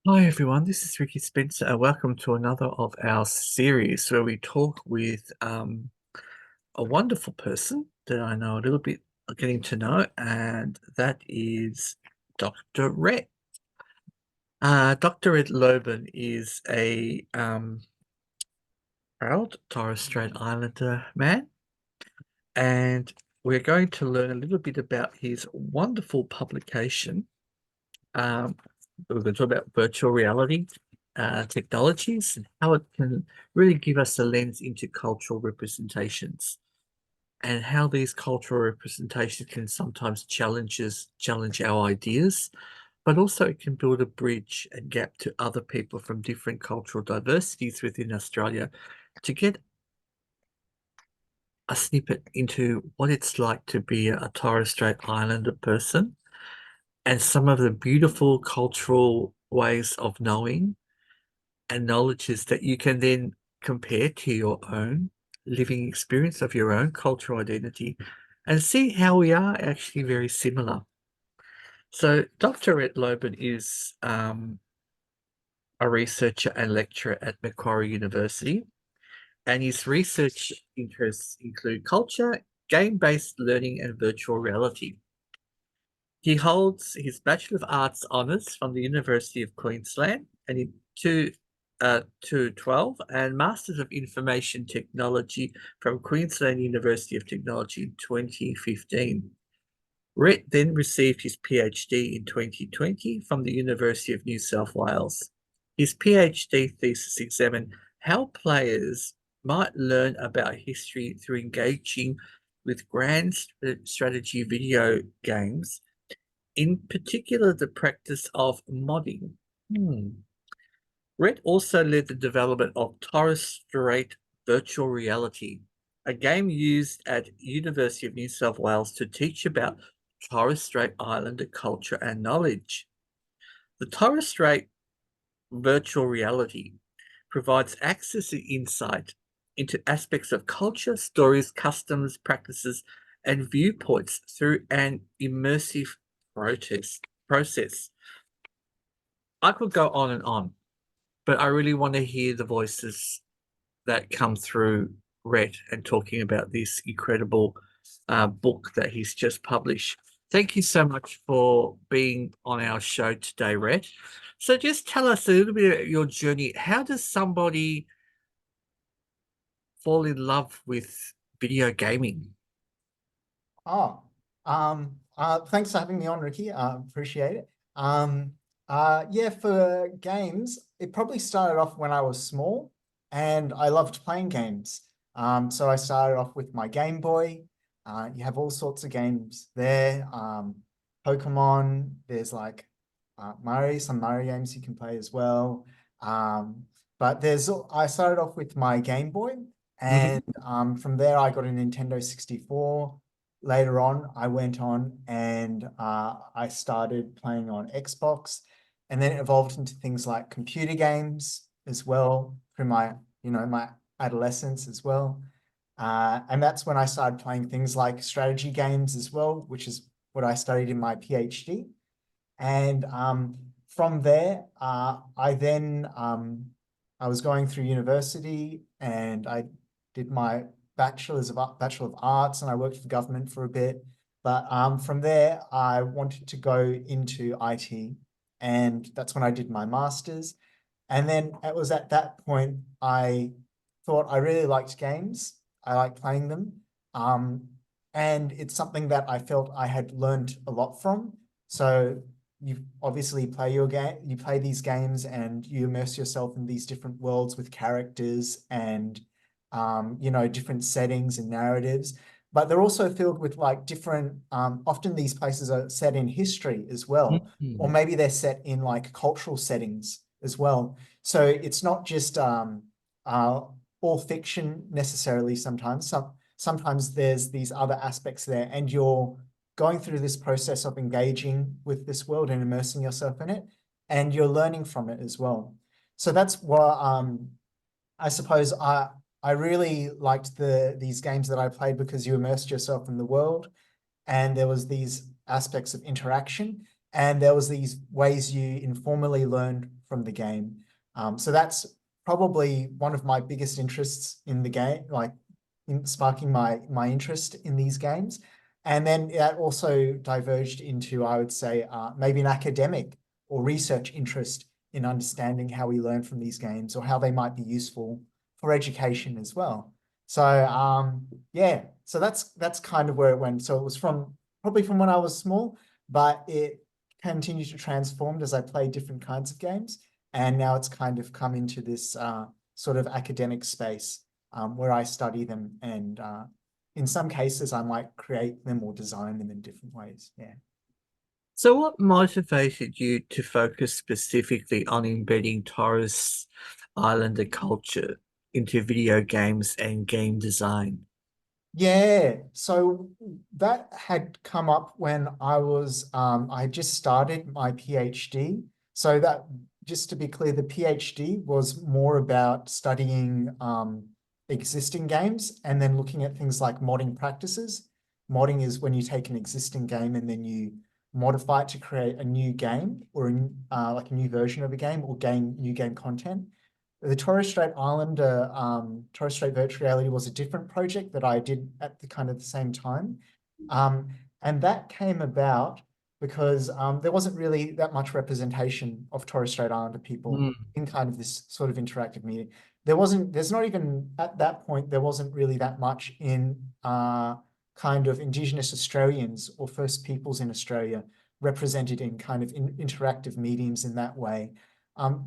Hi everyone, this is Ricky Spencer, and welcome to another of our series where we talk with a wonderful person that I know a little bit, getting to know, and that is Dr. Rhett. Dr. Rhett Loban is a proud Torres Strait Islander man, and we're going to learn a little bit about his wonderful publication. Um, we're going to talk about virtual reality technologies and how it can really give us a lens into cultural representations and how these cultural representations can sometimes challenge our ideas, but also it can build a bridge and gap to other people from different cultural diversities within Australia to get a snippet into what it's like to be a Torres Strait Islander person and some of the beautiful cultural ways of knowing and knowledges that you can then compare to your own living experience of your own cultural identity and see how we are actually very similar. So, Dr. Rhett Loban is a researcher and lecturer at Macquarie University, and his research interests include culture, game-based learning, and virtual reality. He holds his Bachelor of Arts honours from the University of Queensland and in 2012 and Masters of Information Technology from Queensland University of Technology in 2015. Rhett then received his PhD in 2020 from the University of New South Wales. His PhD thesis examined how players might learn about history through engaging with grand strategy video games, in particular the practice of modding. Hmm. Rhett also led the development of Torres Strait virtual reality, a game used at University of New South Wales to teach about Torres Strait Islander culture and knowledge. The Torres Strait virtual reality provides access and insight into aspects of culture, stories, customs, practices, and viewpoints through an immersive process. I could go on and on, but I really want to hear the voices that come through Rhett and talking about this incredible book that he's just published. Thank you so much for being on our show today, Rhett. So just tell us a little bit about your journey. How does somebody fall in love with video gaming? Oh, Thanks for having me on, Ricky. Appreciate it. Yeah, for games, it probably started off when I was small and I loved playing games. So I started off with my Game Boy. You have all sorts of games there. Pokemon, there's like some Mario games you can play as well. But I started off with my Game Boy, Hmm. and from there I got a Nintendo 64. Later on, I went on and I started playing on Xbox, and then it evolved into things like computer games as well through my adolescence as well. And that's when I started playing things like strategy games as well, which is what I studied in my PhD. And from there, I was going through university and I did my Bachelor of Arts, and I worked for government for a bit. But from there, I wanted to go into IT, and that's when I did my master's. And then it was at that point I thought I really liked games. I like playing them. Um, and it's something that I felt I had learned a lot from. So you obviously play your game, you play these games and you immerse yourself in these different worlds with characters and different settings and narratives. But they're also filled with like different, often these places are set in history as well, or Hmm. maybe they're set in like cultural settings as well. So it's not just uh, all fiction necessarily sometimes. Sometimes there's these other aspects there, and you're going through this process of engaging with this world and immersing yourself in it, and you're learning from it as well. So that's what I suppose I really liked these games that I played because you immersed yourself in the world and there was these aspects of interaction. and there was these ways you informally learned from the game. So that's probably one of my biggest interests in the game, like in sparking my interest in these games. And then that also diverged into, I would say, maybe an academic or research interest in understanding how we learn from these games or how they might be useful for education as well. So yeah, so that's kind of where it went. So it was probably from when I was small, but it continued to transform as I played different kinds of games. And now it's kind of come into this sort of academic space where I study them, and in some cases I might create them or design them in different ways. Yeah. So what motivated you to focus specifically on embedding Torres Islander culture into video games and game design? Yeah, so that had come up when I had just started my PhD. So that, just to be clear, the PhD was more about studying existing games and then looking at things like modding practices. Modding is when you take an existing game and then you modify it to create a new game or like a new version of a game or new game content. The Torres Strait Islander, Torres Strait Virtual Reality was a different project that I did at the kind of the same time. And that came about because there wasn't really that much representation of Torres Strait Islander people in kind of this sort of interactive media. There's not even, at that point, there wasn't really that much in kind of Indigenous Australians or First Peoples in Australia represented in kind of interactive mediums in that way.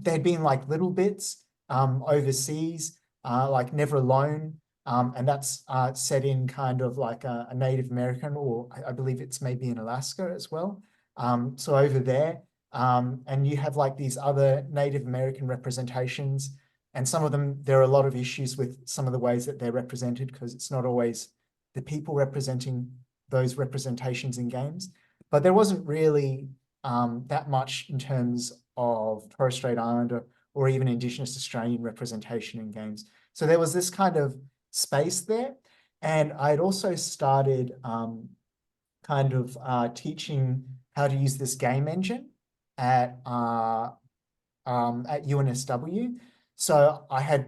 There'd been like little bits overseas, like Never Alone, and that's set in kind of like a Native American, or I believe it's maybe in Alaska as well. So over there, and you have like these other Native American representations, and some of them, there are a lot of issues with some of the ways that they're represented because it's not always the people representing those representations in games. But there wasn't really that much in terms of Torres Strait Islander or even Indigenous Australian representation in games. So there was this kind of space there. And I'd also started kind of teaching how to use this game engine at UNSW. So I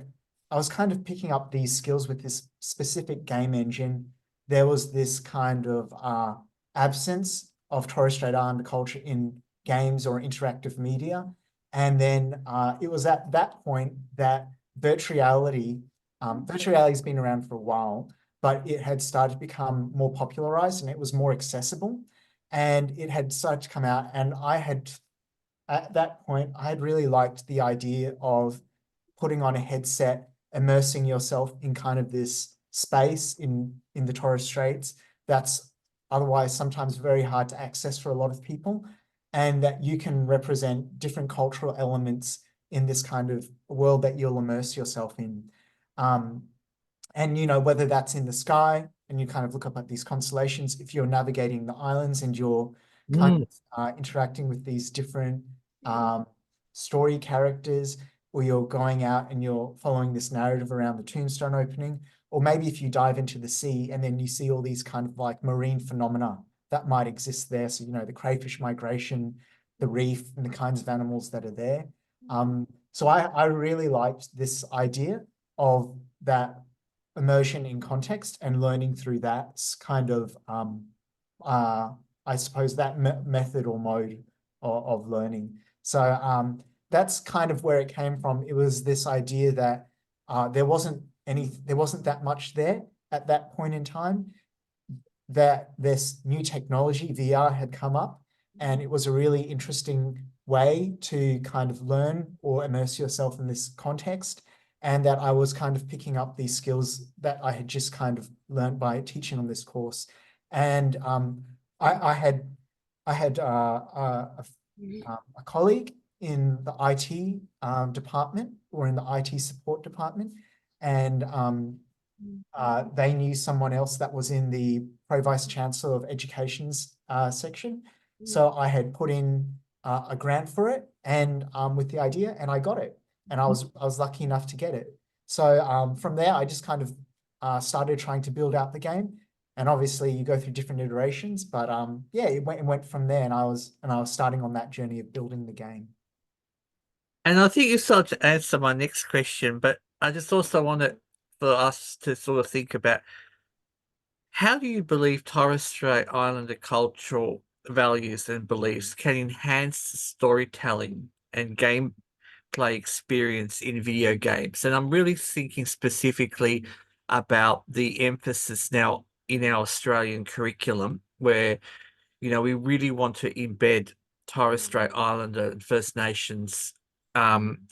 was kind of picking up these skills with this specific game engine. There was this kind of absence of Torres Strait Islander culture in games or interactive media. And then it was at that point that virtual reality has been around for a while, but it had started to become more popularized and it was more accessible. And it had started to come out. And at that point, I had really liked the idea of putting on a headset, immersing yourself in kind of this space in the Torres Straits that's otherwise sometimes very hard to access for a lot of people, and that you can represent different cultural elements in this kind of world that you'll immerse yourself in. And, you know, whether that's in the sky and you kind of look up at these constellations, if you're navigating the islands and you're kind of interacting with these different story characters, or you're going out and you're following this narrative around the Tombstone opening, or maybe if you dive into the sea and then you see all these kind of like marine phenomena that might exist there. So, you know, the crayfish migration, the reef, and the kinds of animals that are there. So I really liked this idea of that immersion in context and learning through that kind of, I suppose, that method or mode of learning. So that's kind of where it came from. It was this idea that there wasn't that much there at that point in time, that this new technology, VR, had come up, and it was a really interesting way to kind of learn or immerse yourself in this context, and that I was kind of picking up these skills that I had just kind of learned by teaching on this course. And I had a colleague in the IT department, or in the IT support department, and they knew someone else that was in the Pro Vice Chancellor of Education's section. So I had put in a grant for it, and with the idea, and I got it, and I was lucky enough to get it. So from there, I just kind of started trying to build out the game, And obviously you go through different iterations, but yeah, it went from there, and I was starting on that journey of building the game. And I think you started to answer my next question, but I just also wanted for us to sort of think about how do you believe Torres Strait Islander cultural values and beliefs can enhance the storytelling and gameplay experience in video games? And I'm really thinking specifically about the emphasis now in our Australian curriculum, where, we really want to embed Torres Strait Islander and First Nations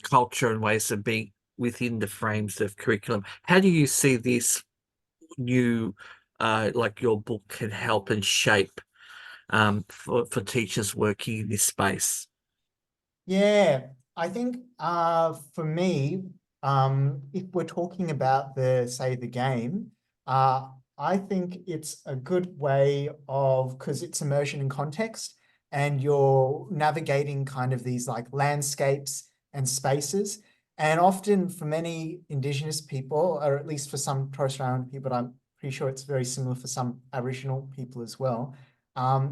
culture and ways of being within the frames of curriculum. How do you see this new, like your book can help and shape for teachers working in this space? Yeah, I think for me, if we're talking about the game, uh I think it's a good way of, because it's immersion in context, and you're navigating kind of these like landscapes and spaces. And often for many Indigenous people, or at least for some Torres Strait Islander people, but I'm pretty sure it's very similar for some Aboriginal people as well.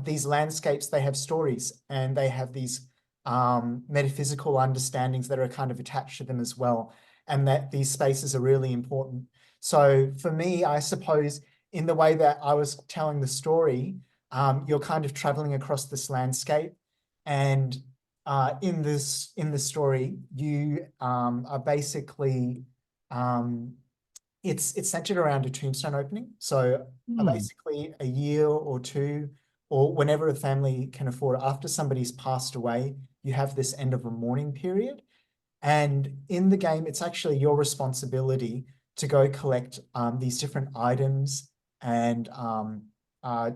These landscapes, they have stories, and they have these metaphysical understandings that are kind of attached to them as well, and that these spaces are really important. So for me, I suppose in the way that I was telling the story, you're kind of traveling across this landscape, and in the story, you are basically it's centered around a tombstone opening. So Hmm. basically a year or two, or whenever a family can afford it, after somebody's passed away, you have this end of a mourning period. And in the game, it's actually your responsibility to go collect these different items and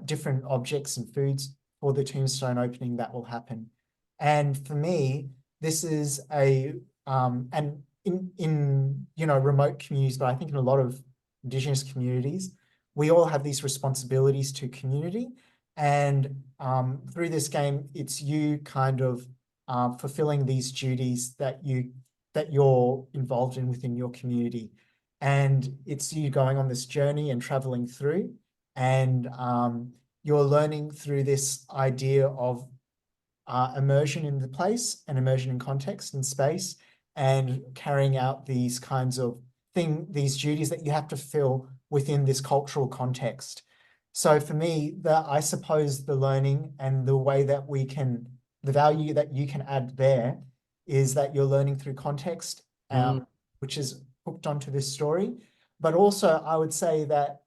different objects and foods for the tombstone opening that will happen. And for me, this is and in remote communities, but I think in a lot of Indigenous communities, we all have these responsibilities to community. And through this game, it's you kind of fulfilling these duties that you're involved in within your community. And it's you going on this journey and traveling through, and you're learning through this idea of immersion in the place and immersion in context and space, and carrying out these kinds of these duties that you have to fill within this cultural context. So for me, I suppose the learning and the way that the value that you can add there is that you're learning through context, Mm. which is hooked onto this story. But also, I would say that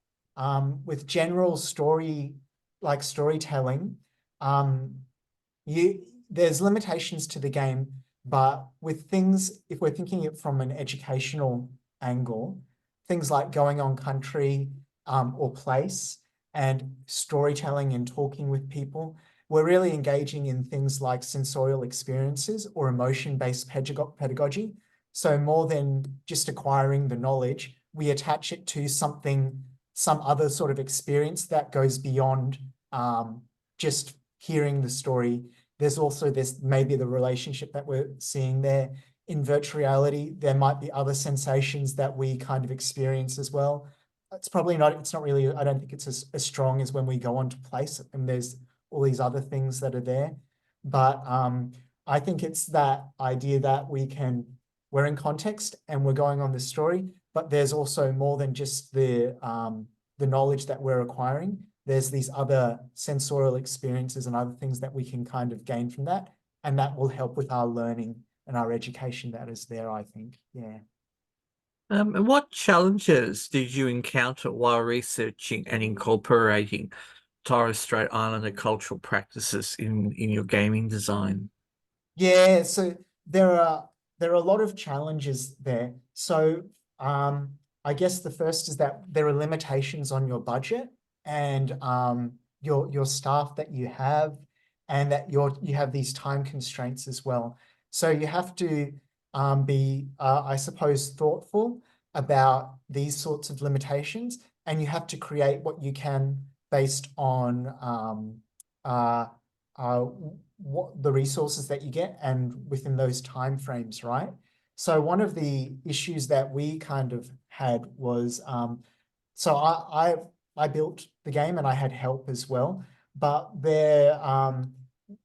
with general storytelling, um, there's limitations to the game, but with things, if we're thinking it from an educational angle, things like going on country or place, and storytelling and talking with people, we're really engaging in things like sensorial experiences or emotion-based pedagogy. So more than just acquiring the knowledge, we attach it to something, some other sort of experience that goes beyond just hearing the story. There's also this, maybe the relationship that we're seeing there. In virtual reality, there might be other sensations that we kind of experience as well. It's not really, I don't think it's as strong as when we go onto place and there's all these other things that are there. But I think it's that idea that we're in context and we're going on this story, but there's also more than just the knowledge that we're acquiring. There's these other sensorial experiences and other things that we can kind of gain from that, and that will help with our learning and our education that is there, I think. Yeah. And what challenges did you encounter while researching and incorporating Torres Strait Islander cultural practices in your gaming design? Yeah, so there are a lot of challenges there. So I guess the first is that there are limitations on your budget and your staff that you have, and that you have these time constraints as well. So you have to be I suppose thoughtful about these sorts of limitations, and you have to create what you can based on uh, uh, what the resources that you get and within those time frames, right? So one of the issues that we kind of had was, so I built the game and I had help as well, but there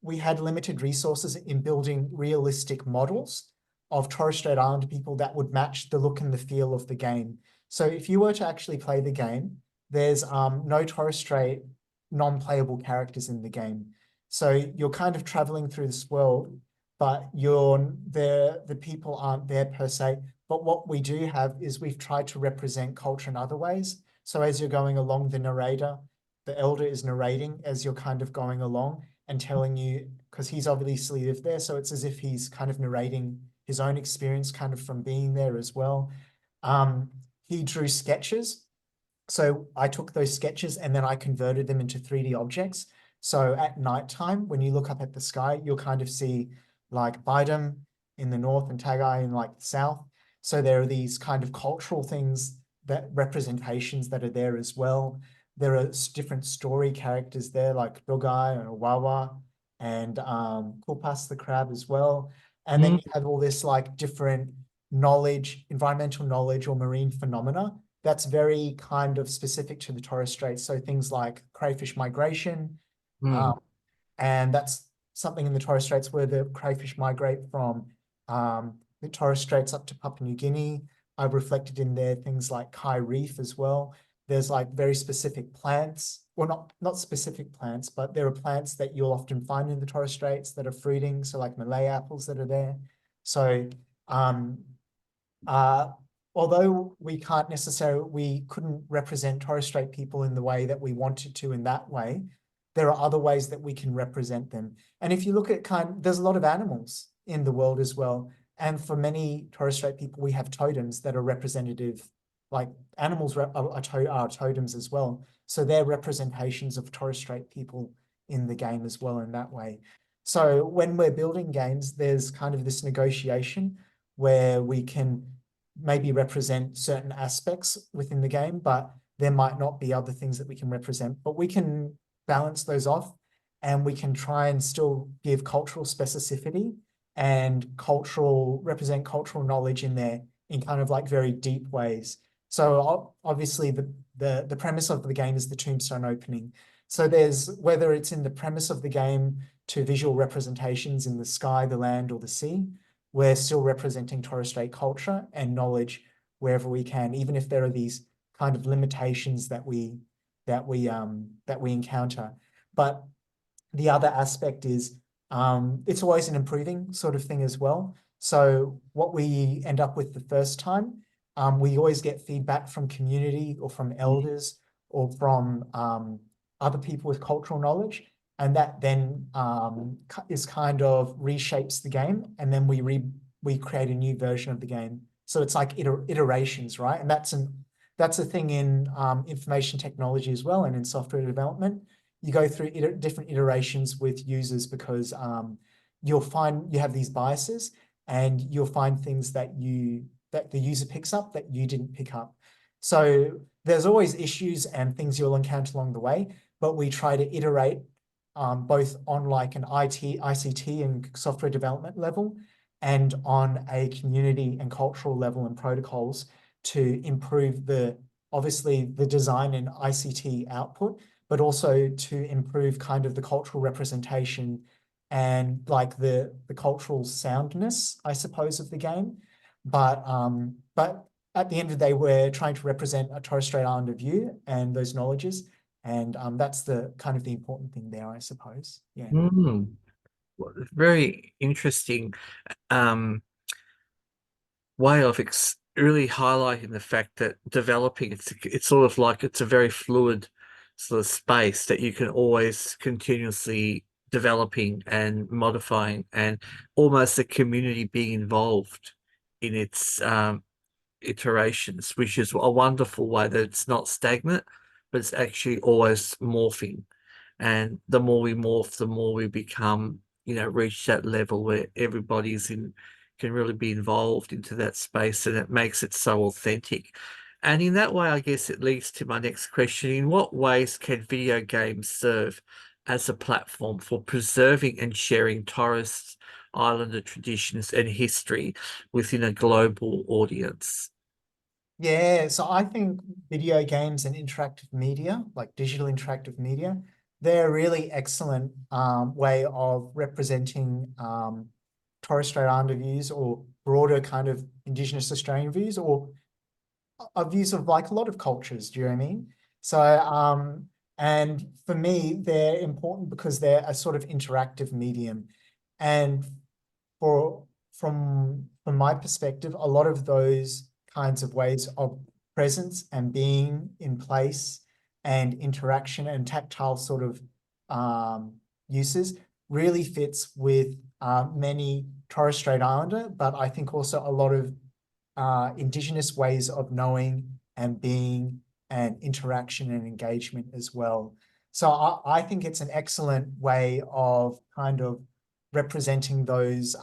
we had limited resources in building realistic models of Torres Strait Islander people that would match the look and the feel of the game. So if you were to actually play the game, there's no Torres Strait non-playable characters in the game. So you're kind of traveling through this world, but the people aren't there per se. But what we do have is we've tried to represent culture in other ways. So as you're going along, the narrator, the elder is narrating as you're kind of going along and telling you, because he's obviously lived there. So it's as if he's kind of narrating his own experience kind of from being there as well. He drew sketches. So I took those sketches and then I converted them into 3D objects. So at nighttime, when you look up at the sky, you'll kind of see like Bidem in the north and Tagai in like the south. So there are these kind of cultural things, that representations that are there as well. There are different story characters there like Dogai and Wawa and Kulpas the crab as well. And then Mm, you have all this like different knowledge, environmental knowledge or marine phenomena that's very kind of specific to the Torres Strait. So things like crayfish migration, mm, um, and that's something in the Torres Straits where the crayfish migrate from the Torres Straits up to Papua New Guinea. I've reflected in there things like Kai Reef as well. There's like very specific plants, well, not specific plants, but there are plants that you'll often find in the Torres Straits that are fruiting. So like Malay apples that are there. So um, uh, although we couldn't represent Torres Strait people in the way that we wanted to in that way, there are other ways that we can represent them. And if you look at there's a lot of animals in the world as well. And for many Torres Strait people, we have totems that are representative, like animals are totems as well. So they're representations of Torres Strait people in the game as well in that way. So when we're building games, there's kind of this negotiation where we can maybe represent certain aspects within the game, but there might not be other things that we can represent. But we can balance those off and we can try and still give cultural specificity and represent cultural knowledge in there in kind of like very deep ways. So obviously the premise of the game is the Tombstone opening. So there's, whether it's in the premise of the game to visual representations in the sky, the land, or the sea, we're still representing Torres Strait culture and knowledge wherever we can, even if there are these kind of limitations that we encounter. But the other aspect is it's always an improving sort of thing as well. So what we end up with the first time, we always get feedback from community or from elders or from other people with cultural knowledge. And that then is kind of reshapes the game. And then we create a new version of the game. So it's like iterations, right? And that's a thing in information technology as well and in software development. You go through different iterations with users because you'll find you have these biases and you'll find things that the user picks up that you didn't pick up. So there's always issues and things you'll encounter along the way, but we try to iterate both on like an ICT and software development level and on a community and cultural level and protocols to improve obviously the design and ICT output, but also to improve kind of the cultural representation and like the cultural soundness, I suppose, of the game. But at the end of the day, we're trying to represent a Torres Strait Islander view and those knowledges. And that's the kind of the important thing there, I suppose. Yeah. mm. Well, very interesting um, way of really highlighting the fact that developing it's sort of like it's a very fluid sort of space that you can always continuously developing and modifying, and almost the community being involved in its iterations, which is a wonderful way that it's not stagnant, but it's actually always morphing. And the more we morph, the more we become, reach that level where everybody's can really be involved into that space, and it makes it so authentic. And in that way, I guess it leads to my next question. In what ways can video games serve as a platform for preserving and sharing Torres Islander traditions and history within a global audience? Yeah, so I think video games and interactive media, like digital interactive media, they're a really excellent way of representing Torres Strait Islander views or broader kind of Indigenous Australian views or views of like a lot of cultures. Do you know what I mean? So, and for me, they're important because they're a sort of interactive medium. And for from my perspective, a lot of those kinds of ways of presence and being in place and interaction and tactile sort of uses really fits with many Torres Strait Islander, but I think also a lot of Indigenous ways of knowing and being and interaction and engagement as well. So I think it's an excellent way of kind of representing those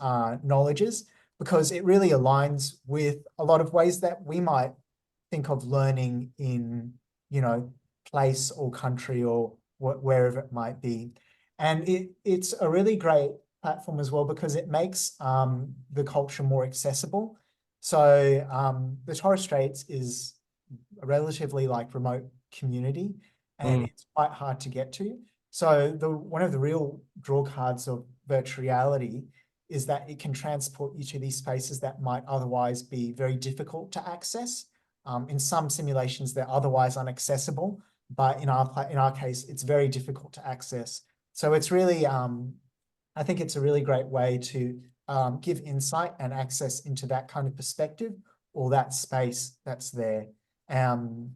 knowledges because it really aligns with a lot of ways that we might think of learning in, you know, place or country or wherever it might be. And it's a really great platform as well because it makes the culture more accessible. So the Torres Straits is a relatively like remote community and Mm, it's quite hard to get to. So one of the real draw cards of virtual reality is that it can transport you to these spaces that might otherwise be very difficult to access. In some simulations, they're otherwise inaccessible, but in our case, it's very difficult to access. So it's really, I think it's a really great way to give insight and access into that kind of perspective or that space that's there. Um,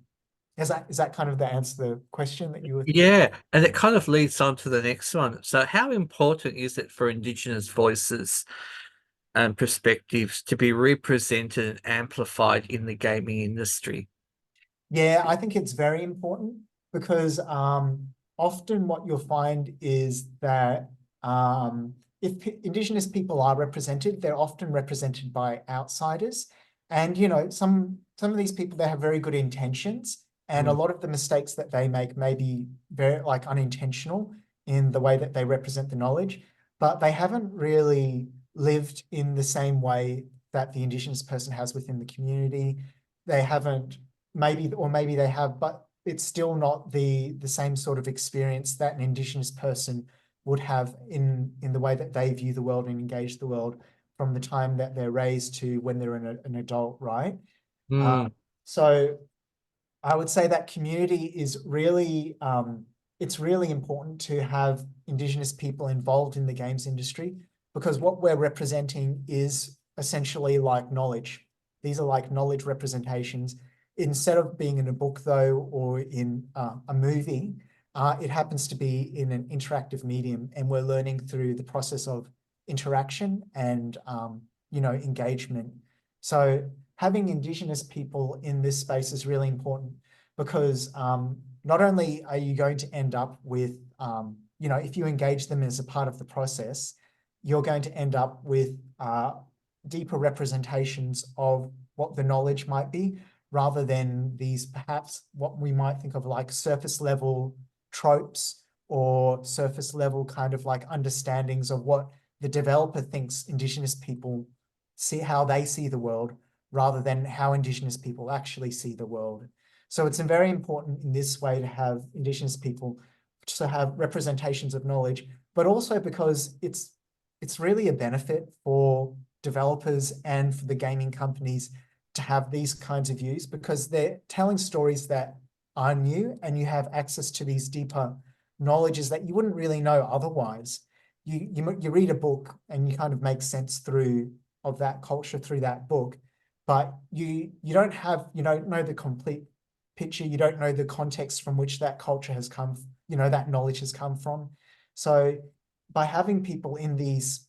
is that kind of the answer to the question that you were thinking? yeah, and it kind of leads on to the next one. So, how important is it for Indigenous voices and perspectives to be represented and amplified in the gaming industry? Yeah, I think it's very important because often what you'll find is that if Indigenous people are represented, they're often represented by outsiders. And you know, some of these people they have very good intentions, and a Mm, lot of the mistakes that they make may be very like unintentional in the way that they represent the knowledge, but they haven't really lived in the same way that the Indigenous person has within the community. They haven't maybe, or maybe they have, but it's still not the same sort of experience that an Indigenous person would have in the way that they view the world and engage the world from the time that they're raised to when they're an adult, right? Uh, mm, so I would say that community is really, it's really important to have Indigenous people involved in the games industry because what we're representing is essentially like knowledge. These are like knowledge representations. Instead of being in a book, though, or in a movie, it happens to be in an interactive medium, and we're learning through the process of interaction and you know, engagement. So having Indigenous people in this space is really important because not only are you going to end up with, you know, if you engage them as a part of the process, you're going to end up with deeper representations of what the knowledge might be, rather than these perhaps what we might think of like surface level tropes or surface level kind of like understandings of what the developer thinks Indigenous people see, how they see the world, rather than how Indigenous people actually see the world. So it's very important in this way to have Indigenous people to have representations of knowledge, but also because it's really a benefit for developers and for the gaming companies to have these kinds of views because they're telling stories that are new and you have access to these deeper knowledges that you wouldn't really know otherwise. You read a book and you kind of make sense through of that culture through that book, but you don't have, you don't know the complete picture. You don't know the context from which that culture has come, you know, that knowledge has come from. So by having people in these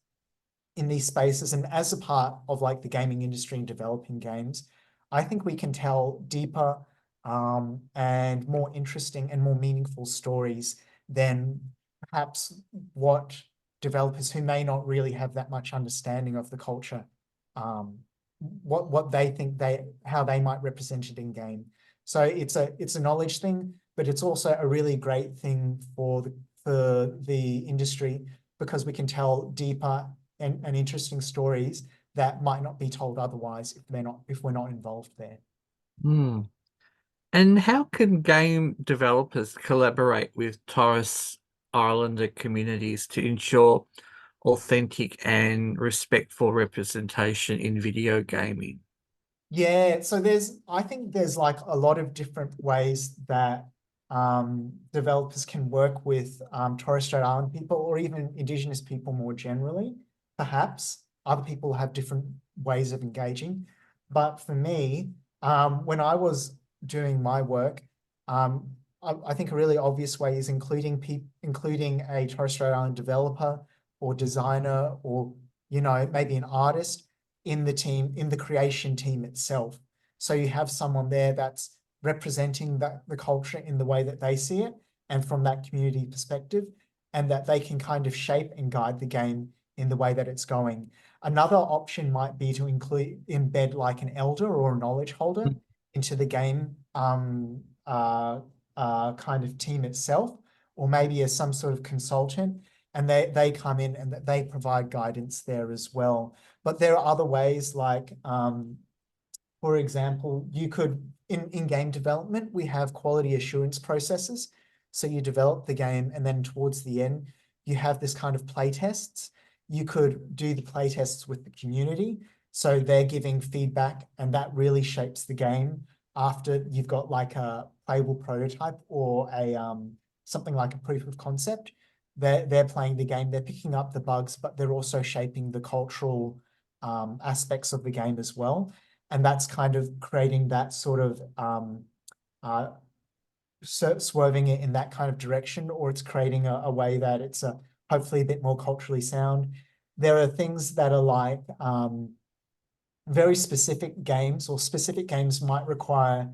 spaces and as a part of like the gaming industry and developing games, I think we can tell deeper and more interesting and more meaningful stories than perhaps what developers who may not really have that much understanding of the culture, what they think how they might represent it in game. So it's a knowledge thing, but it's also a really great thing for the industry because we can tell deeper and interesting stories that might not be told otherwise if we're not involved there. Hmm. And how can game developers collaborate with Torres Islander communities to ensure authentic and respectful representation in video gaming? Yeah, so I think there's like a lot of different ways that developers can work with Torres Strait Island people or even Indigenous people more generally. Perhaps other people have different ways of engaging. But for me, when I was doing my work, I think a really obvious way is including a Torres Strait Island developer or designer or, maybe an artist in the team, in the creation team itself. So you have someone there that's representing the culture in the way that they see it and from that community perspective, and that they can kind of shape and guide the game in the way that it's going. Another option might be to embed like an elder or a knowledge holder into the game kind of team itself, or maybe as some sort of consultant, and they come in and they provide guidance there as well. But there are other ways like, for example, you could, in game development, we have quality assurance processes. So you develop the game and then towards the end, you have this kind of play tests. You could do the play tests with the community. So they're giving feedback and that really shapes the game after you've got like a playable prototype or a something like a proof of concept. They're playing the game, they're picking up the bugs, but they're also shaping the cultural aspects of the game as well. And that's kind of creating that sort of uh, swerving it in that kind of direction, or it's creating a way that it's hopefully a bit more culturally sound. There are things that are like very specific games, or specific games might require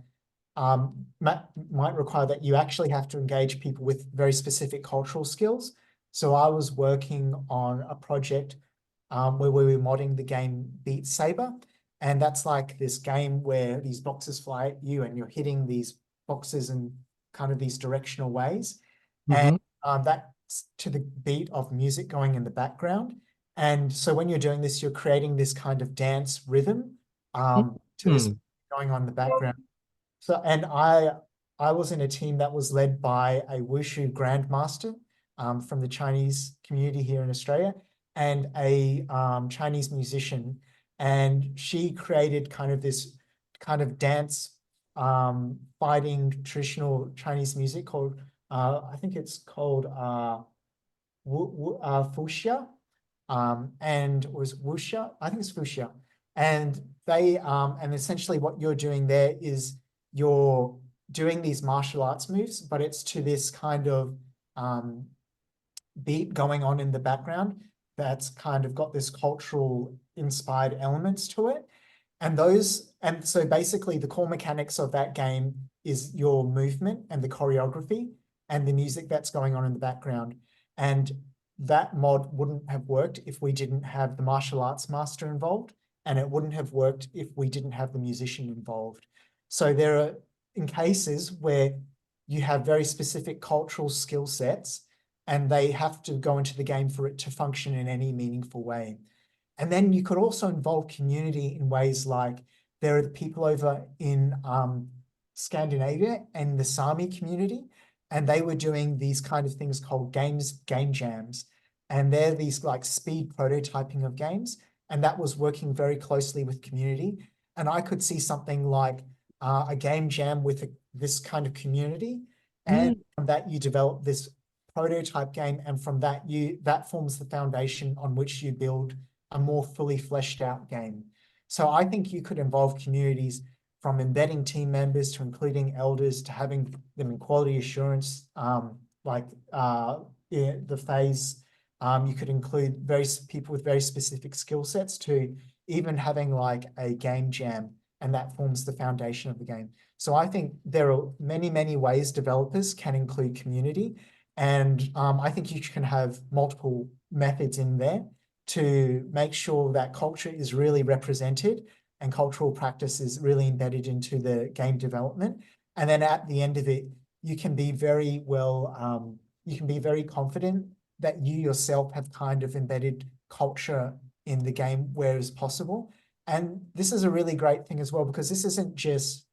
that you actually have to engage people with very specific cultural skills. So I was working on a project where we were modding the game Beat Saber. And that's like this game where these boxes fly at you and you're hitting these boxes in kind of these directional ways. And Mm-hmm. that's to the beat of music going in the background. And so when you're doing this, you're creating this kind of dance rhythm to this going on in the background. So, and I was in a team that was led by a wushu grandmaster from the Chinese community here in Australia, and a Chinese musician, and she created kind of this kind of dance fighting traditional Chinese music called I think it's called fuxia, and was wuxia. I think it's fuxia, and and essentially what you're doing there is you're doing these martial arts moves, but it's to this kind of um, beat going on in the background that's kind of got this cultural inspired elements to it. And so basically the core mechanics of that game is your movement and the choreography and the music that's going on in the background. And that mod wouldn't have worked if we didn't have the martial arts master involved, and it wouldn't have worked if we didn't have the musician involved. So there are in cases where you have very specific cultural skill sets and they have to go into the game for it to function in any meaningful way. And then you could also involve community in ways like there are the people over in Scandinavia and the Sami community, and they were doing these kind of things called game jams. And they're these like speed prototyping of games. And that was working very closely with community. And I could see something like a game jam with this kind of community. And Mm. from that, you develop this prototype game. And from that, that forms the foundation on which you build a more fully fleshed out game. So I think you could involve communities from embedding team members to including elders to having them in quality assurance, the phase. You could include people with very specific skill sets to even having like a game jam, and that forms the foundation of the game. So I think there are many, many ways developers can include community. And I think you can have multiple methods in there to make sure that culture is really represented and cultural practice is really embedded into the game development. And then at the end of it, you can be very you can be very confident that you yourself have kind of embedded culture in the game where is possible. And this is a really great thing as well, because this isn't just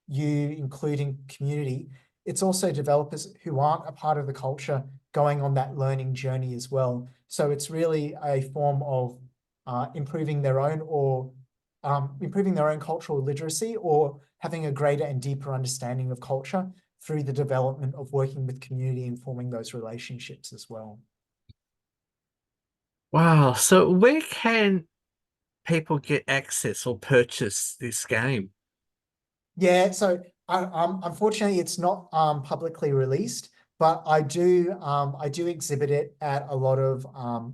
you including community, it's also developers who aren't a part of the culture going on that learning journey as well. So it's really a form of improving their own cultural literacy, or having a greater and deeper understanding of culture through the development of working with community and forming those relationships as well. Wow. So where can people get access or purchase this game? Yeah, so unfortunately it's not publicly released, but I do exhibit it at a lot of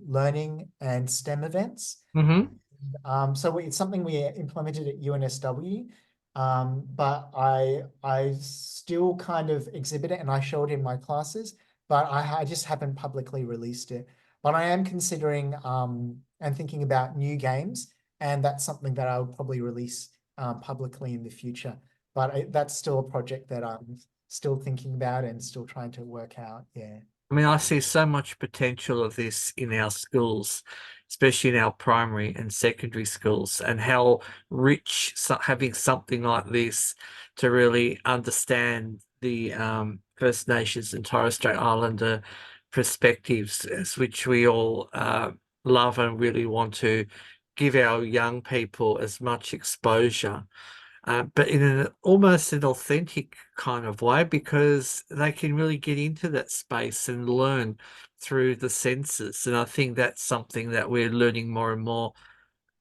learning and STEM events. Mm-hmm. So it's something we implemented at UNSW, but I still kind of exhibit it and I show it in my classes, but I just haven't publicly released it. But I am considering and thinking about new games, and that's something that I would probably release publicly in the future. But that's still a project that I'm still thinking about and still trying to work out. Yeah. I mean, I see so much potential of this in our schools, especially in our primary and secondary schools, and how rich having something like this to really understand the First Nations and Torres Strait Islander perspectives, which we all love and really want to give our young people as much exposure, but in an almost an authentic kind of way, because they can really get into that space and learn through the senses. And I think that's something that we're learning more and more,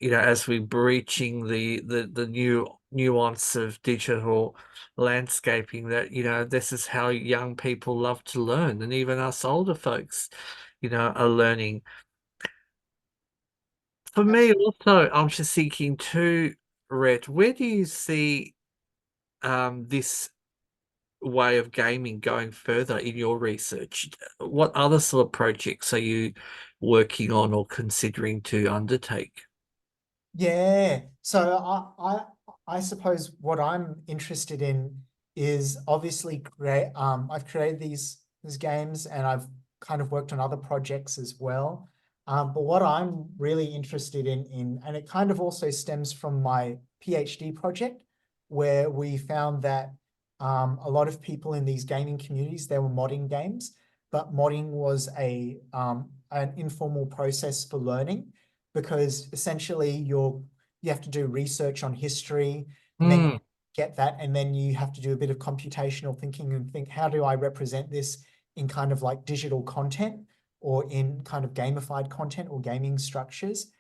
as we're breaching the new nuance of digital landscaping, that, this is how young people love to learn, and even us older folks, are learning. For me also, I'm just thinking too, Rhett, where do you see this way of gaming going further in your research? What other sort of projects are you working on or considering to undertake? Yeah. So I suppose what I'm interested in is obviously I've created these games, and I've kind of worked on other projects as well. But what I'm really interested in, and it kind of also stems from my PhD project, where we found that a lot of people in these gaming communities, they were modding games, but modding was an informal process for learning, because essentially you have to do research on history, and then Hmm. get that, and then you have to do a bit of computational thinking and think, how do I represent this in kind of like digital content, or in kind of gamified content or gaming structures.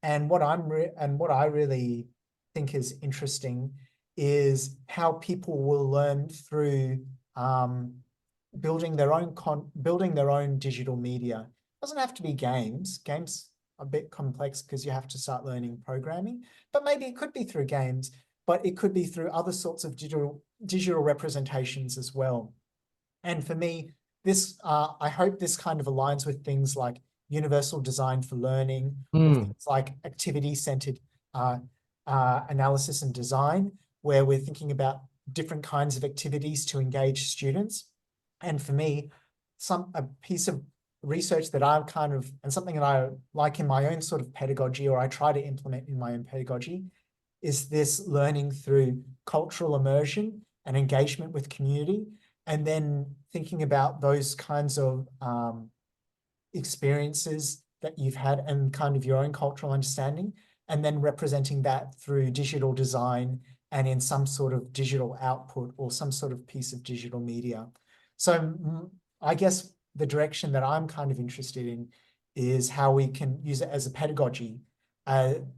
And what I really think is interesting is how people will learn through building their own digital media. It doesn't have to be games. Games are a bit complex because you have to start learning programming, but maybe it could be through games, but it could be through other sorts of digital representations as well. And for me, I hope this kind of aligns with things like universal design for learning, or Hmm. things like activity-centered uh, analysis and design, where we're thinking about different kinds of activities to engage students. And for me, a piece of research that I've kind of, and something that I like in my own sort of pedagogy, or I try to implement in my own pedagogy, is this learning through cultural immersion and engagement with community, and then thinking about those kinds of experiences that you've had and kind of your own cultural understanding, and then representing that through digital design and in some sort of digital output or some sort of piece of digital media. So I guess the direction that I'm kind of interested in is how we can use it as a pedagogy,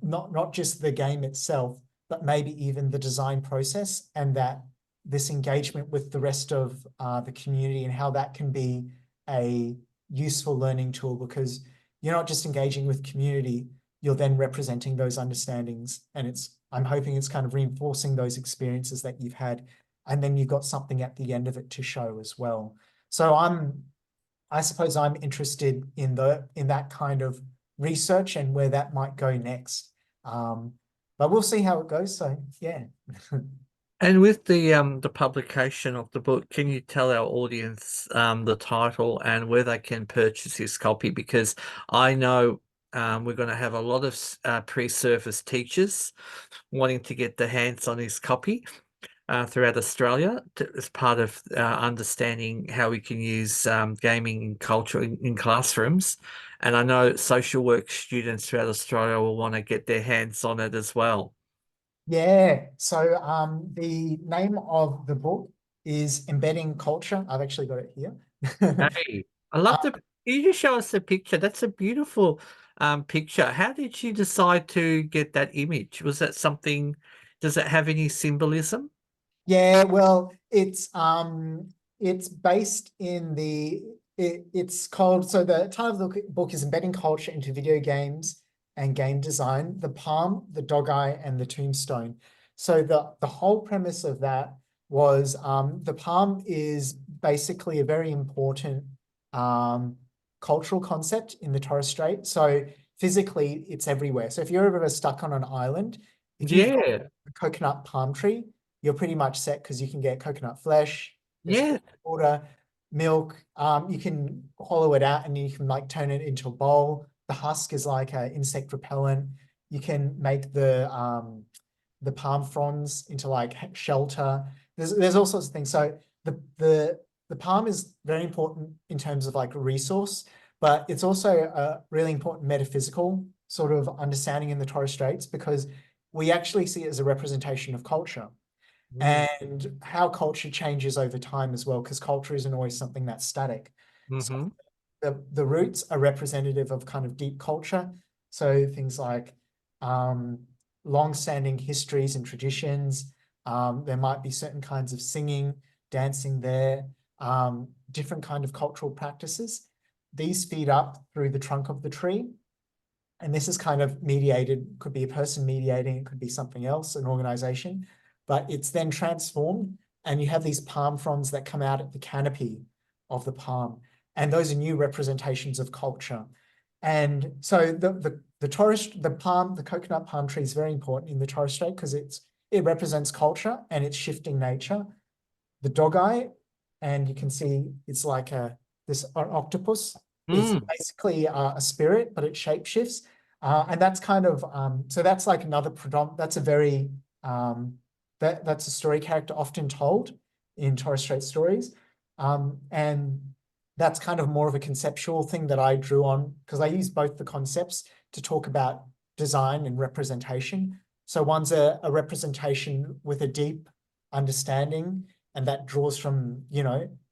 not just the game itself, but maybe even the design process, and that this engagement with the rest of the community, and how that can be a useful learning tool, because you're not just engaging with community, you're then representing those understandings. And I'm hoping it's kind of reinforcing those experiences that you've had. And then you've got something at the end of it to show as well. So I suppose I'm interested in that kind of research and where that might go next. But we'll see how it goes. So yeah. And with the publication of the book, can you tell our audience the title and where they can purchase this copy? Because I know we're going to have a lot of pre-service teachers wanting to get their hands on his copy. throughout Australia as part of understanding how we can use gaming and culture in classrooms. And I know social work students throughout Australia will want to get their hands on it as well. Yeah. So the name of the book is Embedding Culture. I've actually got it here. Hey, I love the. Can you just show us the picture? That's a beautiful picture. How did you decide to get that image? Was that something? Does it have any symbolism? Yeah, well, it's based in it's called, so the title of the book is Embedding Culture into Video Games and Game Design, the Palm, the Dogai, and the Tombstone. So the whole premise of that was the Palm is basically a very important cultural concept in the Torres Strait. So physically, it's everywhere. So if you're ever stuck on an island, if you've got Yeah, a coconut palm tree, you're pretty much set because you can get coconut flesh, there's yeah. water, milk. You can hollow it out and you can like turn it into a bowl. The husk is like an insect repellent. You can make the palm fronds into like shelter. There's all sorts of things. So the palm is very important in terms of like a resource, but it's also a really important metaphysical sort of understanding in the Torres Straits because we actually see it as a representation of culture Mm. and how culture changes over time as well, because culture isn't always something that's static. So Mm-hmm. the roots are representative of kind of deep culture. So things like long-standing histories and traditions. There might be certain kinds of singing, dancing there, different kind of cultural practices. These feed up through the trunk of the tree. And this is kind of mediated, could be a person mediating, it could be something else, an organization, but it's then transformed and you have these palm fronds that come out at the canopy of the palm. And those are new representations of culture. And so the coconut palm tree is very important in the Torres Strait because it represents culture and its shifting nature. The Dogai, and you can see it's like this octopus. It's Mm. basically a spirit, but it shapeshifts. And that's kind of so that's like another that's a very that's a story character often told in Torres Strait stories. And that's kind of more of a conceptual thing that I drew on because I use both the concepts to talk about design and representation. So one's a representation with a deep understanding, and that draws from,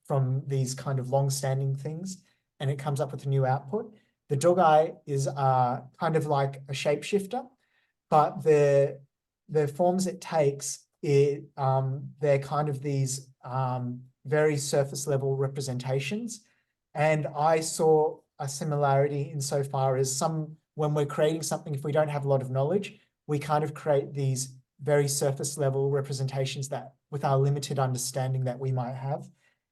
from these kind of long-standing things, and it comes up with a new output. The Dogai is kind of like a shapeshifter, but the forms it takes, they're kind of these very surface level representations. And I saw a similarity insofar as when we're creating something, if we don't have a lot of knowledge, we kind of create these very surface level representations that with our limited understanding that we might have.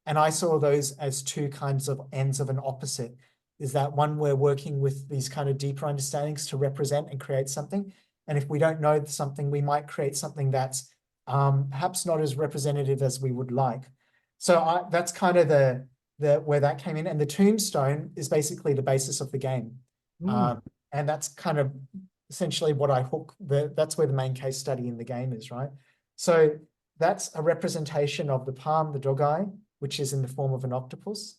And I saw those as two kinds of ends of an opposite. Is that one, we're working with these kind of deeper understandings to represent and create something. And if we don't know something, we might create something that's perhaps not as representative as we would like. So that's kind of the where that came in. And the Tombstone is basically the basis of the game. Mm. And that's kind of essentially what that's where the main case study in the game is, right? So that's a representation of the palm, the Dogai, which is in the form of an octopus,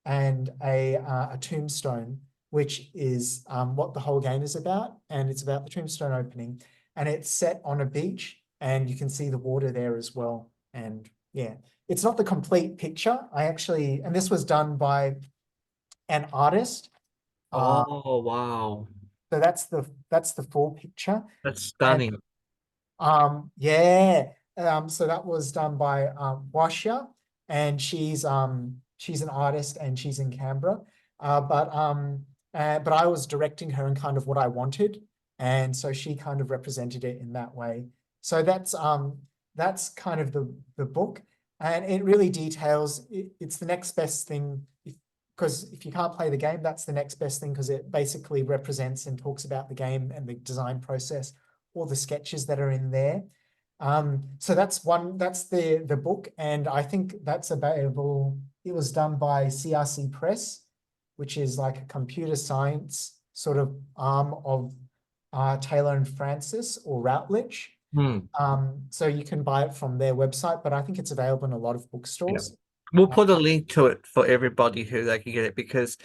and a tombstone, which is what the whole game is about. And it's about the tombstone opening. And it's set on a beach, and you can see the water there as well. And yeah, it's not the complete picture. And this was done by an artist. Uh, Oh, wow. so that's the full picture. That's And stunning. yeah. So that was done by Washa, and she's an artist and she's in Canberra. But I was directing her in kind of what I wanted, and so she kind of represented it in that way. So that's kind of the book, and it really details it's the next best thing because if you can't play the game, that's the next best thing because it basically represents and talks about the game and the design process, all the sketches that are in there. So that's the book, and I think that's available. It was done by CRC Press, which is like a computer science sort of arm of Taylor and Francis or Routledge. Hmm. So you can buy it from their website, but I think it's available in a lot of Yeah. bookstores. We'll Uh, put a link to it for everybody who they can get it, because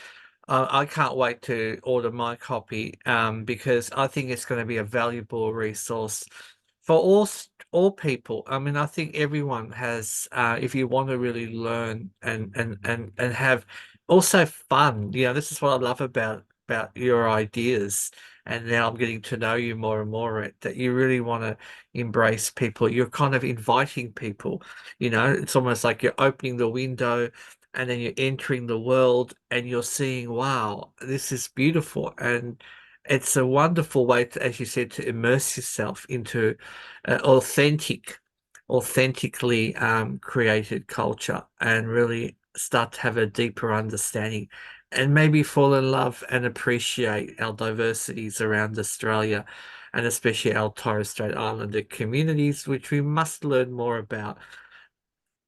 I can't wait to order my copy, because I think it's going to be a valuable resource for all people. I mean, I think everyone has, if you want to really learn and have also fun. This is what I love about your ideas. And now I'm getting to know you more and more, Rhett, that you really want to embrace people. You're kind of inviting people. It's almost like you're opening the window and then you're entering the world and you're seeing, wow, this is beautiful. And it's a wonderful way to, as you said, to immerse yourself into authentically created culture, and really start to have a deeper understanding, and maybe fall in love and appreciate our diversities around Australia, and especially our Torres Strait Islander communities, which we must learn more about.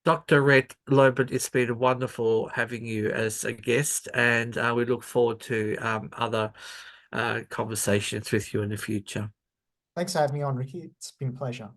Dr. Rhett Loban, it's been wonderful having you as a guest, and we look forward to other conversations with you in the future. Thanks for having me on, Ricky. It's been a pleasure.